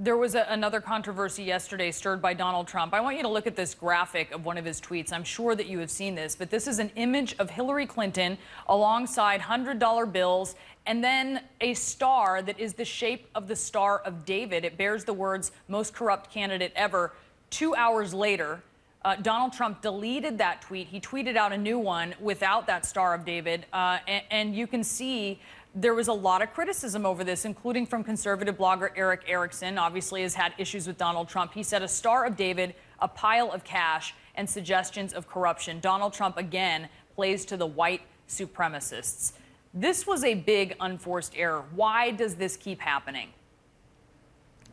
There was another controversy yesterday stirred by Donald Trump. I want you to look at this graphic of one of his tweets. I'm sure that you have seen this, but this is an image of Hillary Clinton alongside $100 bills and then a star that is the shape of the Star of David. It bears the words, "most corrupt candidate ever." 2 hours later, Donald Trump deleted that tweet. He tweeted out a new one without that Star of David. And you can see there was a lot of criticism over this, including from conservative blogger Eric Erickson, obviously has had issues with Donald Trump. He said a Star of David, a pile of cash, and suggestions of corruption. Donald Trump, again, plays to the white supremacists. This was a big unforced error. Why does this keep happening?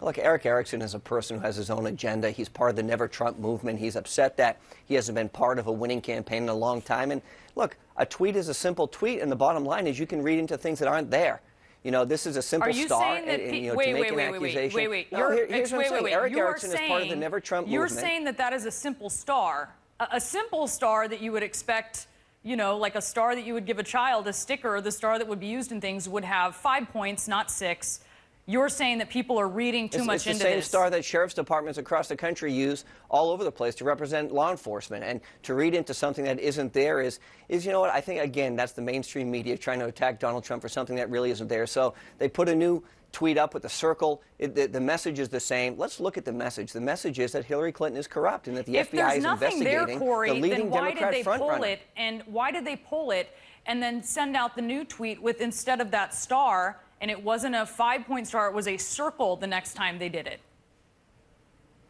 Look, Eric Erickson is a person who has his own agenda. He's part of the Never Trump movement. He's upset that he hasn't been part of a winning campaign in a long time. And look, a tweet is a simple tweet, and the bottom line is you can read into things that aren't there. You know, this is a simple star, and you know, to make an accusation. Wait. Here's what I'm saying. Eric Erickson is part of the Never Trump movement. You're saying that that is a simple star, a simple star that you would expect, you know, like a star that you would give a child, a sticker, the star that would be used in things would have 5 points, not 6. You're saying that people are reading too much into this. It's the same star that sheriff's departments across the country use all over the place to represent law enforcement. And to read into something that isn't there is you know what, I think, again, that's the mainstream media trying to attack Donald Trump for something that really isn't there. So they put a new tweet up with a circle. The message is the same. Let's look at the message. The message is that Hillary Clinton is corrupt and that the FBI is investigating the leading Democrat frontrunner. And why did they pull it and then send out the new tweet with, instead of that star, and it wasn't a 5-point star, it was a circle the next time they did it.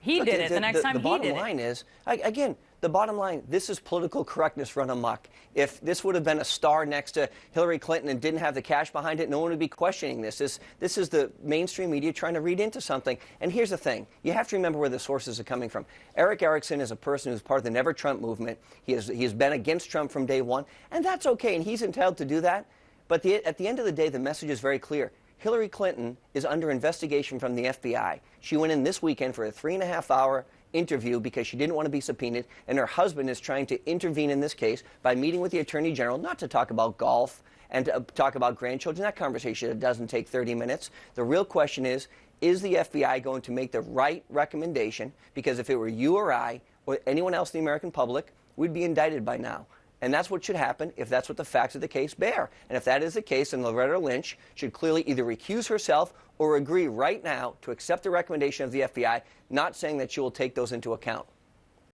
He did it the next time he did it. The bottom line is, again, the bottom line, this is political correctness run amok. If this would have been a star next to Hillary Clinton and didn't have the cash behind it, no one would be questioning this. This is the mainstream media trying to read into something. And here's the thing. You have to remember where the sources are coming from. Eric Erickson is a person who's part of the Never Trump movement. He has been against Trump from day one, and that's okay, and he's entitled to do that. But at the end of the day, the message is very clear. Hillary Clinton is under investigation from the FBI. She went in this weekend for a 3.5-hour interview because she didn't want to be subpoenaed, and her husband is trying to intervene in this case by meeting with the Attorney General, not to talk about golf and to talk about grandchildren. That conversation doesn't take 30 minutes. The real question is the FBI going to make the right recommendation? Because if it were you or I or anyone else in the American public, we'd be indicted by now. And that's what should happen if that's what the facts of the case bear. And if that is the case, then Loretta Lynch should clearly either recuse herself or agree right now to accept the recommendation of the FBI, not saying that she will take those into account.